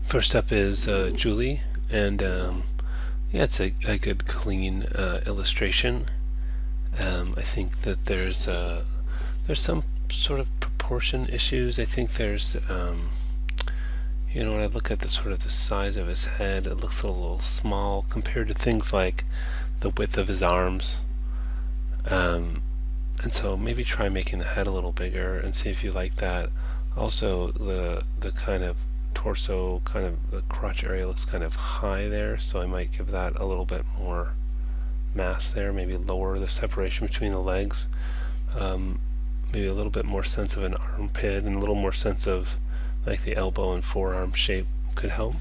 First up is Julie, and yeah, it's a good clean illustration. I think that there's some sort of proportion issues. I think there's when I look at the sort of the size of his head, it looks a little small compared to things like the width of his arms. Um, and so maybe try making the head a little bigger and see if you like that. Also, the kind of torso, kind of the crotch area looks kind of high there, so I might give that a little bit more mass there. Maybe lower the separation between the legs. Maybe a little bit more sense of an armpit and a little more sense of like the elbow and forearm shape could help.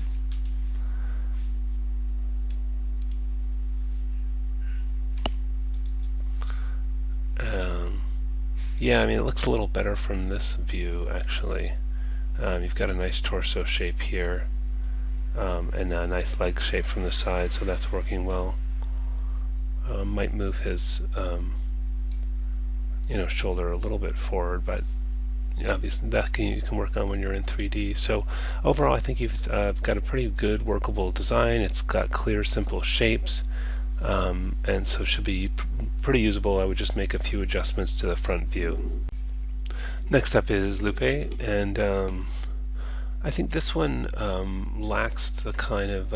Yeah, I mean, it looks a little better from this view, actually. You've got a nice torso shape here, and a nice leg shape from the side, so that's working well. Might move his, shoulder a little bit forward, but obviously that you can work on when you're in 3D. So overall, I think you've got a pretty good workable design. It's got clear, simple shapes. And so it should be pretty usable. I would just make a few adjustments to the front view. Next up is Lupe, and I think this one lacks the kind of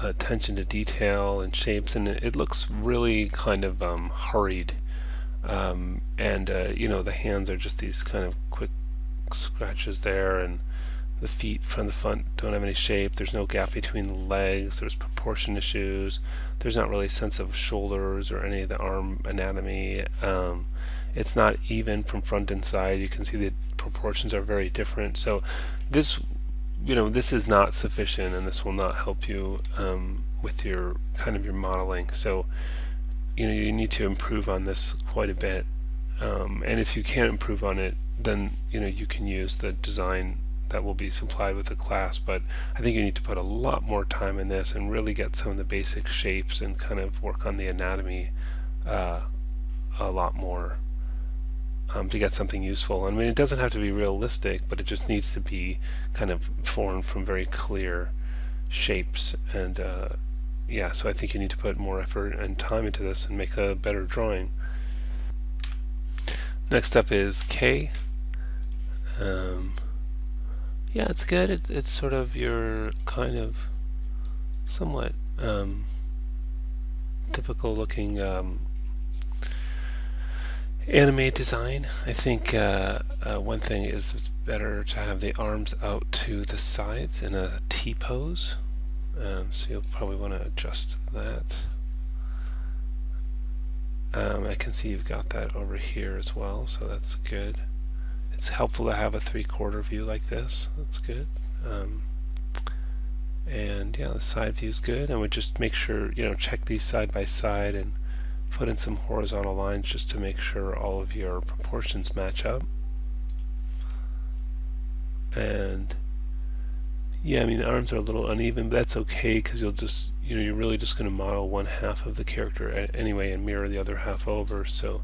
attention to detail and shapes, and it looks really kind of hurried. And the hands are just these kind of quick scratches there, and the feet from the front don't have any shape. There's no gap between the legs. There's proportion issues. There's not really a sense of shoulders or any of the arm anatomy. It's not even from front and side. You can see the proportions are very different. So this is not sufficient, and this will not help you with your kind of your modeling. So you need to improve on this quite a bit. And if you can't improve on it, then you can use the design that will be supplied with the class, but I think you need to put a lot more time in this and really get some of the basic shapes and kind of work on the anatomy a lot more to get something useful. I mean, it doesn't have to be realistic, but it just needs to be kind of formed from very clear shapes. And yeah, so I think you need to put more effort and time into this and make a better drawing. Next up is K. Yeah, it's good. It's sort of your kind of somewhat typical looking anime design. I think one thing is it's better to have the arms out to the sides in a T pose. So you'll probably want to adjust that. I can see you've got that over here as well, so that's good. It's helpful to have a 3/4 view like this. That's good. And yeah, the side view is good. And we just make sure, check these side by side and put in some horizontal lines just to make sure all of your proportions match up. And yeah, I mean, the arms are a little uneven, but that's okay because you'll just, you're really just going to model one half of the character anyway and mirror the other half over. So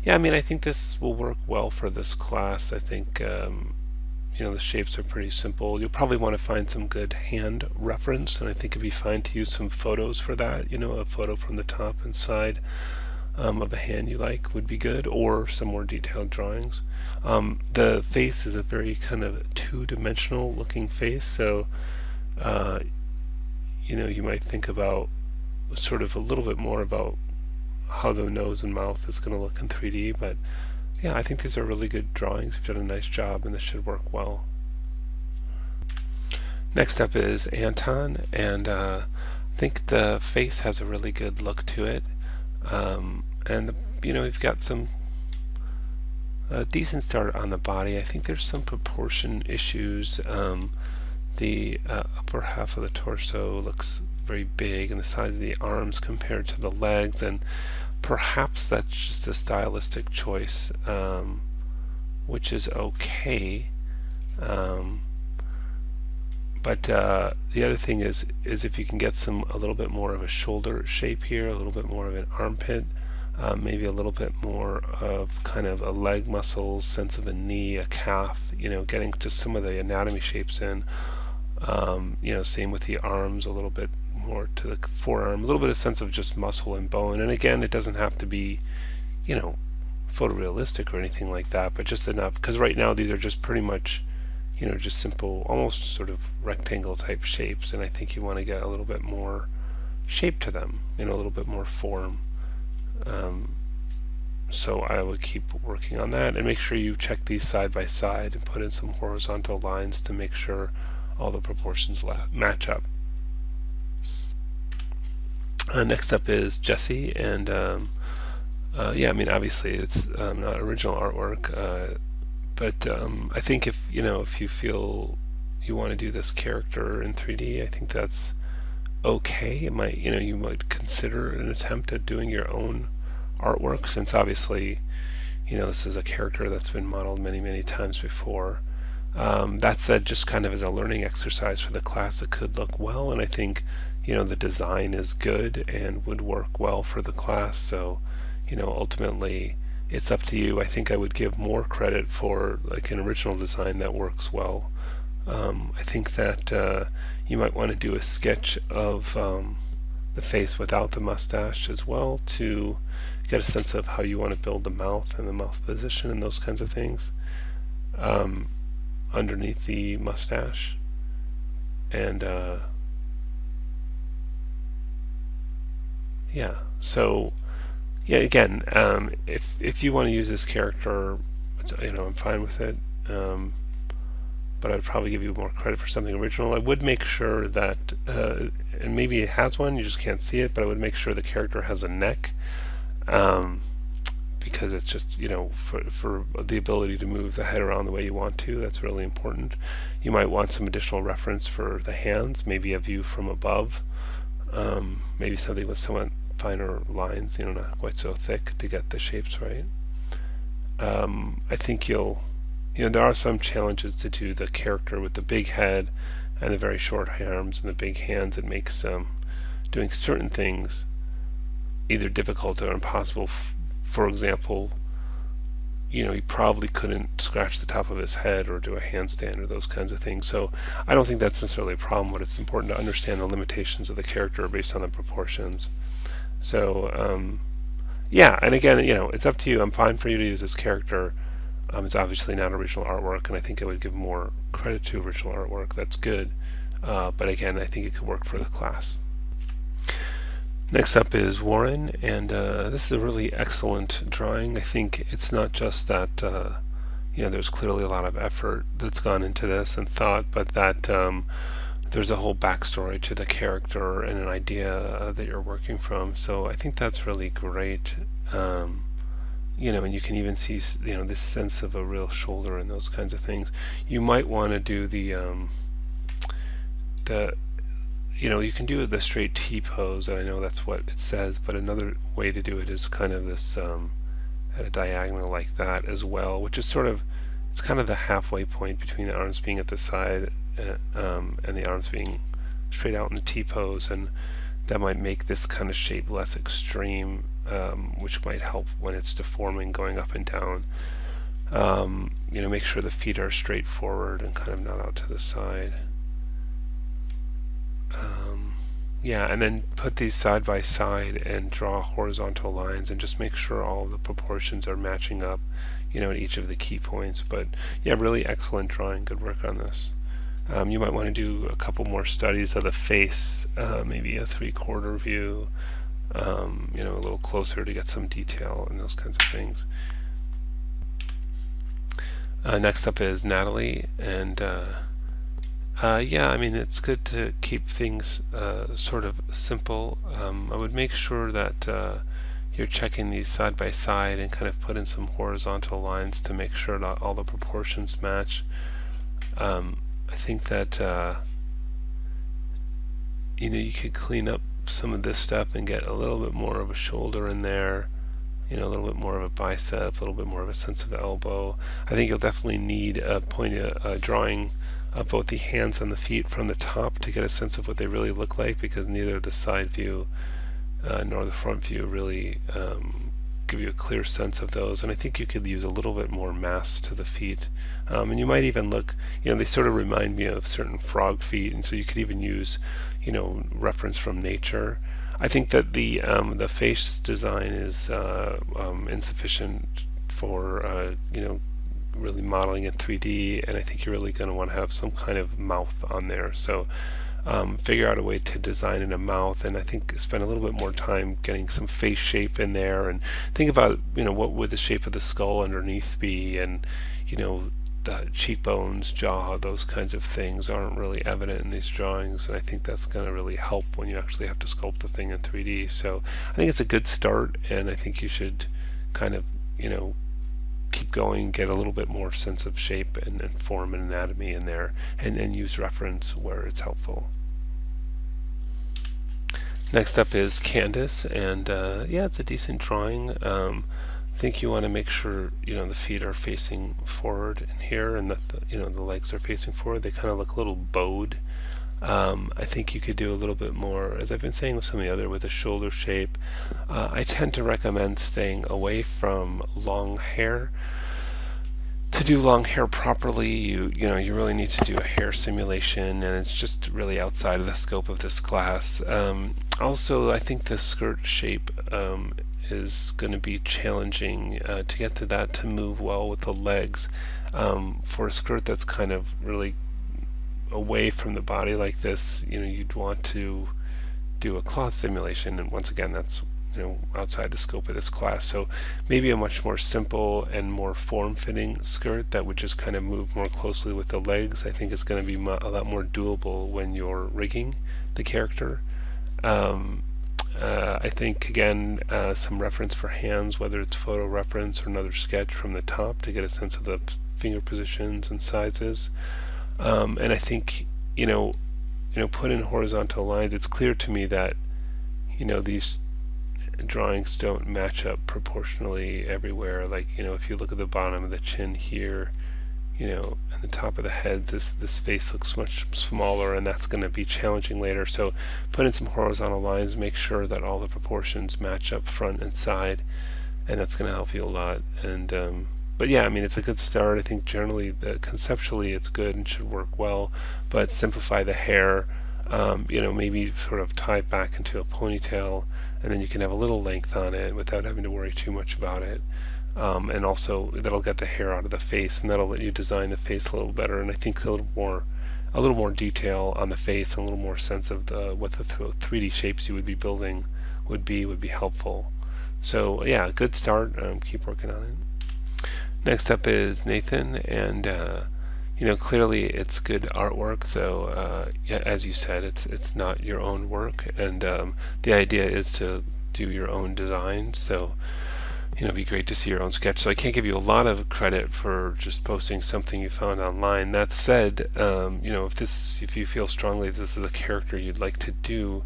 yeah, I mean, I think this will work well for this class. I think the shapes are pretty simple. You'll probably want to find some good hand reference, and I think it'd be fine to use some photos for that. A photo from the top and side of a hand you like would be good, or some more detailed drawings. The face is a very kind of two-dimensional looking face, so you might think about sort of a little bit more about how the nose and mouth is going to look in 3D, but yeah, I think these are really good drawings. You've done a nice job, and this should work well. Next up is Anton, and I think the face has a really good look to it, and you've got some decent start on the body. I think there's some proportion issues. The upper half of the torso looks very big, and the size of the arms compared to the legs, and perhaps that's just a stylistic choice, which is okay. But the other thing is if you can get a little bit more of a shoulder shape here, a little bit more of an armpit, maybe a little bit more of kind of a leg muscle, sense of a knee, a calf, getting just some of the anatomy shapes in. Same with the arms, a little bit more to the forearm, a little bit of sense of just muscle and bone. And again, it doesn't have to be, you know, photorealistic or anything like that, but just enough, because right now these are just pretty much, just simple, almost sort of rectangle type shapes, and I think you want to get a little bit more shape to them, a little bit more form. So I would keep working on that and make sure you check these side by side and put in some horizontal lines to make sure all the proportions match up. Next up is Jessie, and obviously it's not original artwork, but I think if you feel you want to do this character in 3D, I think that's okay. It might, you might consider an attempt at doing your own artwork, since obviously, this is a character that's been modeled many, many times before. That said, just kind of as a learning exercise for the class, it could look well, and I think, the design is good and would work well for the class. So, ultimately, it's up to you. I think I would give more credit for like an original design that works well. I think that you might want to do a sketch of the face without the mustache as well, to get a sense of how you want to build the mouth and the mouth position and those kinds of things underneath the mustache. And again, if you want to use this character, I'm fine with it. But I'd probably give you more credit for something original. I would make sure that, and maybe it has one, you just can't see it, but I would make sure the character has a neck, because it's just, for the ability to move the head around the way you want to, that's really important. You might want some additional reference for the hands, maybe a view from above, maybe something with somewhat finer lines, not quite so thick to get the shapes right. I think there are some challenges to do the character with the big head and the very short arms and the big hands. It makes doing certain things either difficult or impossible. For example, you probably couldn't scratch the top of his head or do a handstand or those kinds of things. So I don't think that's necessarily a problem, but it's important to understand the limitations of the character based on the proportions. So and again, it's up to you. I'm fine for you to use this character. It's obviously not original artwork, and I think I would give more credit to original artwork. That's good. But again, I think it could work for the class. Next up is Warren, and this is a really excellent drawing. I think it's not just that there's clearly a lot of effort that's gone into this and thought, but that there's a whole backstory to the character and an idea that you're working from. So I think that's really great. And you can even see, this sense of a real shoulder and those kinds of things. You might want to do you can do the straight T pose, and I know that's what it says, but another way to do it is kind of this at a diagonal like that as well, which is it's kind of the halfway point between the arms being at the side and the arms being straight out in the T pose, and that might make this kind of shape less extreme, which might help when it's deforming going up and down. Make sure the feet are straight forward and kind of not out to the side. And then put these side by side and draw horizontal lines and just make sure all the proportions are matching up, at each of the key points. But really excellent drawing. Good work on this. You might want to do a couple more studies of the face, maybe a 3/4 view, a little closer to get some detail and those kinds of things. Next up is Natalie, and it's good to keep things sort of simple. I would make sure that you're checking these side by side and kind of put in some horizontal lines to make sure that all the proportions match. I think that you could clean up some of this stuff and get a little bit more of a shoulder in there, a little bit more of a bicep, a little bit more of a sense of elbow. I think you'll definitely need a drawing of both the hands and the feet from the top to get a sense of what they really look like, because neither the side view nor the front view really give you a clear sense of those. And I think you could use a little bit more mass to the feet. And you might even look, they sort of remind me of certain frog feet, and so you could even use, reference from nature. I think that the face design is insufficient for really modeling in 3D, and I think you're really going to want to have some kind of mouth on there. So figure out a way to design in a mouth, and I think spend a little bit more time getting some face shape in there, and think about what would the shape of the skull underneath be, and the cheekbones, jaw, those kinds of things aren't really evident in these drawings, and I think that's going to really help when you actually have to sculpt the thing in 3D. So I think it's a good start, and I think you should kind of keep going, get a little bit more sense of shape and form and anatomy in there, and use reference where it's helpful. Next up is Candice, and yeah, it's a decent drawing. I think you want to make sure the feet are facing forward in here, and that the legs are facing forward. They kind of look a little bowed. I think you could do a little bit more, as I've been saying with some of the other, with the shoulder shape. I tend to recommend staying away from long hair. To do long hair properly, you really need to do a hair simulation, and it's just really outside of the scope of this class. Also, I think the skirt shape is going to be challenging to get to that to move well with the legs. For a skirt that's kind of really away from the body like this, you'd want to do a cloth simulation, and once again, that's outside the scope of this class. So maybe a much more simple and more form-fitting skirt that would just kind of move more closely with the legs. I think it's going to be a lot more doable when you're rigging the character. I think again some reference for hands, whether it's photo reference or another sketch from the top to get a sense of the finger positions and sizes. And I think put in horizontal lines. It's clear to me that these drawings don't match up proportionally everywhere. Like if you look at the bottom of the chin here, and the top of the head, this face looks much smaller, and that's going to be challenging later. So put in some horizontal lines, make sure that all the proportions match up front and side, and that's going to help you a lot. And but yeah, I mean, it's a good start. I think generally, conceptually, it's good and should work well. But simplify the hair. Maybe sort of tie it back into a ponytail, and then you can have a little length on it without having to worry too much about it. And also, that'll get the hair out of the face, and that'll let you design the face a little better. And I think a little more detail on the face, and a little more sense of what the 3D shapes you would be building would be helpful. So yeah, good start. Keep working on it. Next up is Nathan, and clearly it's good artwork, though as you said, it's not your own work, and the idea is to do your own design. So it'd be great to see your own sketch. So I can't give you a lot of credit for just posting something you found online. That said, if you feel strongly this is a character you'd like to do,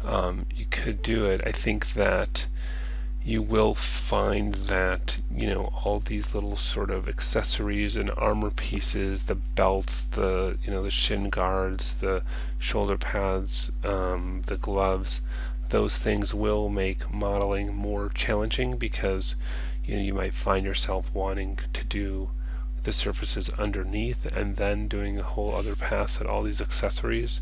you could do it. I think that you will find that all these little sort of accessories and armor pieces, the belts, the shin guards, the shoulder pads, the gloves, those things will make modeling more challenging, because you might find yourself wanting to do the surfaces underneath and then doing a whole other pass at all these accessories.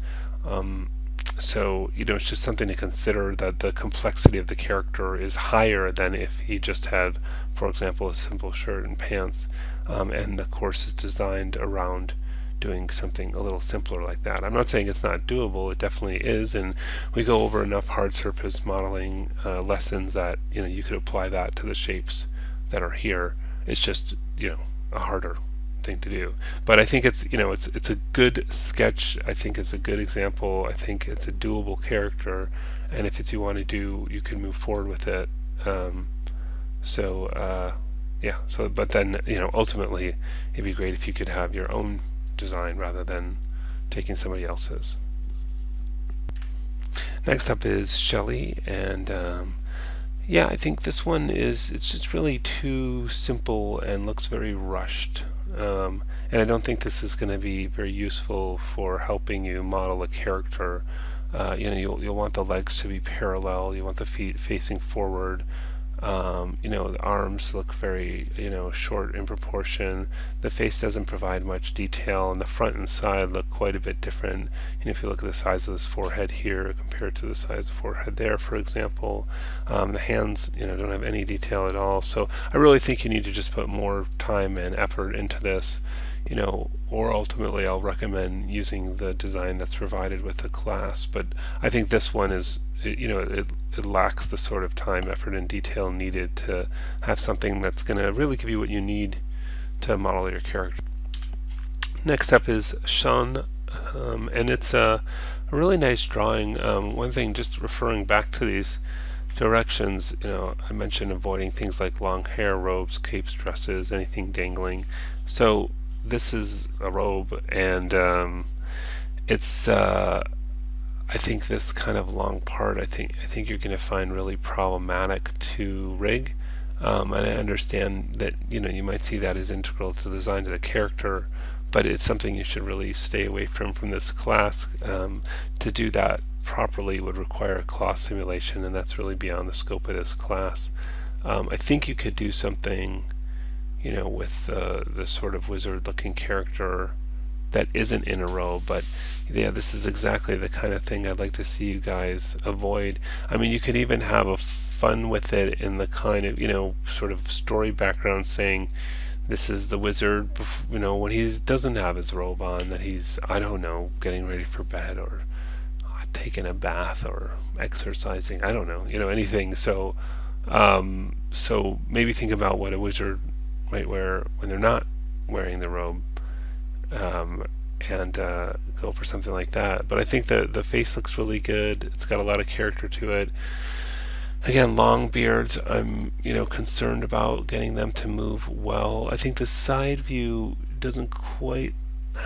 So it's just something to consider, that the complexity of the character is higher than if he just had, for example, a simple shirt and pants, and the course is designed around doing something a little simpler like that. I'm not saying it's not doable, it definitely is, and we go over enough hard surface modeling lessons that you could apply that to the shapes that are here. It's just a harder thing to do. But I think it's it's a good sketch. I think it's a good example. I think it's a doable character, and if it's you want to do, you can move forward with it. But then ultimately it'd be great if you could have your own design rather than taking somebody else's. Next up is Shelley, and I think this one it's just really too simple and looks very rushed. And I don't think this is going to be very useful for helping you model a character. You'll want the legs to be parallel. You want the feet facing forward. The arms look very, short in proportion. The face doesn't provide much detail, and the front and side look quite a bit different. If you look at the size of this forehead here compared to the size of the forehead there, for example, the hands, don't have any detail at all. So I really think you need to just put more time and effort into this, or ultimately I'll recommend using the design that's provided with the class. But I think this one is, it lacks the sort of time, effort, and detail needed to have something that's going to really give you what you need to model your character. Next up is Shaun, and it's a really nice drawing. One thing, just referring back to these directions, I mentioned avoiding things like long hair, robes, capes, dresses, anything dangling. So this is a robe, and it's I think this kind of long part, I think you're going to find really problematic to rig. And I understand that you might see that as integral to the design of the character, but it's something you should really stay away from this class. To do that properly would require a cloth simulation, and that's really beyond the scope of this class. I think you could do something, with the sort of wizard-looking character that isn't in a robe, but yeah, this is exactly the kind of thing I'd like to see you guys avoid. I mean, you could even have a fun with it in the kind of, sort of story background saying this is the wizard, when he doesn't have his robe on, that he's, I don't know, getting ready for bed, or taking a bath, or exercising, I don't know, anything. So maybe think about what a wizard might wear when they're not wearing the robe, and go for something like that. But I think the face looks really good. It's got a lot of character to it. Again, long beards, I'm concerned about getting them to move well. I think the side view doesn't quite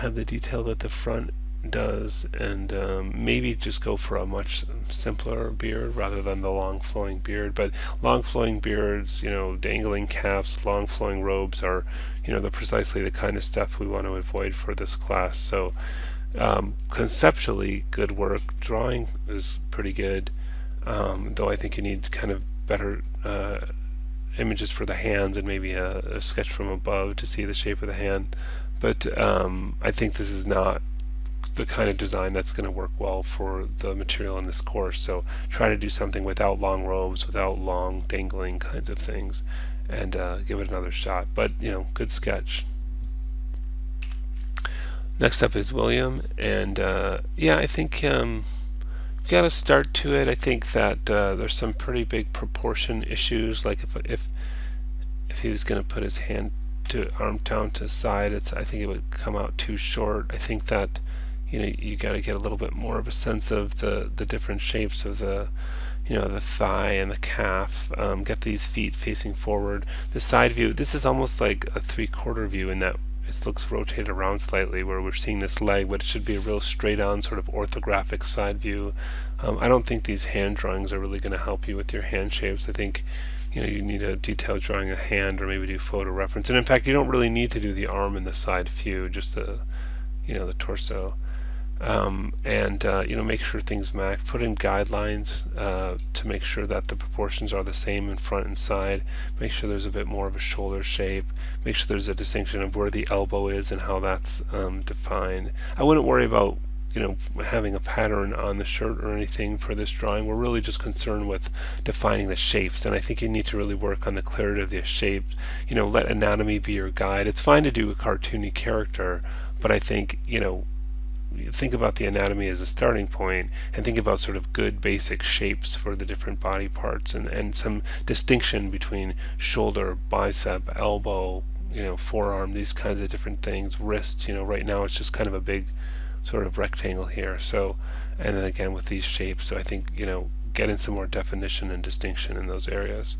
have the detail that the front does, and maybe just go for a much simpler beard rather than the long flowing beard. But long flowing beards, dangling caps, long flowing robes are the precisely the kind of stuff we want to avoid for this class. So conceptually good work. Drawing is pretty good, though I think you need kind of better images for the hands, and maybe a sketch from above to see the shape of the hand. But I think this is not the kind of design that's going to work well for the material in this course. So try to do something without long robes, without long dangling kinds of things, and give it another shot. But good sketch. Next up is William, and I think you've got to start to it. I think that there's some pretty big proportion issues. Like if he was going to put his hand to arm down to side, I think it would come out too short. I think that you got to get a little bit more of a sense of the different shapes of the the thigh and the calf. Get these feet facing forward. The side view, this is almost like a 3/4 view in that it looks rotated around slightly, where we're seeing this leg, but it should be a real straight on sort of orthographic side view. I don't think these hand drawings are really going to help you with your hand shapes. I think you need a detailed drawing of hand, or maybe do photo reference. And in fact, you don't really need to do the arm and the side view, just the the torso. Make sure things match. Put in guidelines to make sure that the proportions are the same in front and side. Make sure there's a bit more of a shoulder shape. Make sure there's a distinction of where the elbow is and how that's defined. I wouldn't worry about having a pattern on the shirt or anything for this drawing. We're really just concerned with defining the shapes, and I think you need to really work on the clarity of the shapes. Let anatomy be your guide. It's fine to do a cartoony character, but I think think about the anatomy as a starting point, and think about sort of good basic shapes for the different body parts, and some distinction between shoulder, bicep, elbow, forearm, these kinds of different things, wrist. Right now it's just kind of a big sort of rectangle here. So, and then again with these shapes, so I think get in some more definition and distinction in those areas.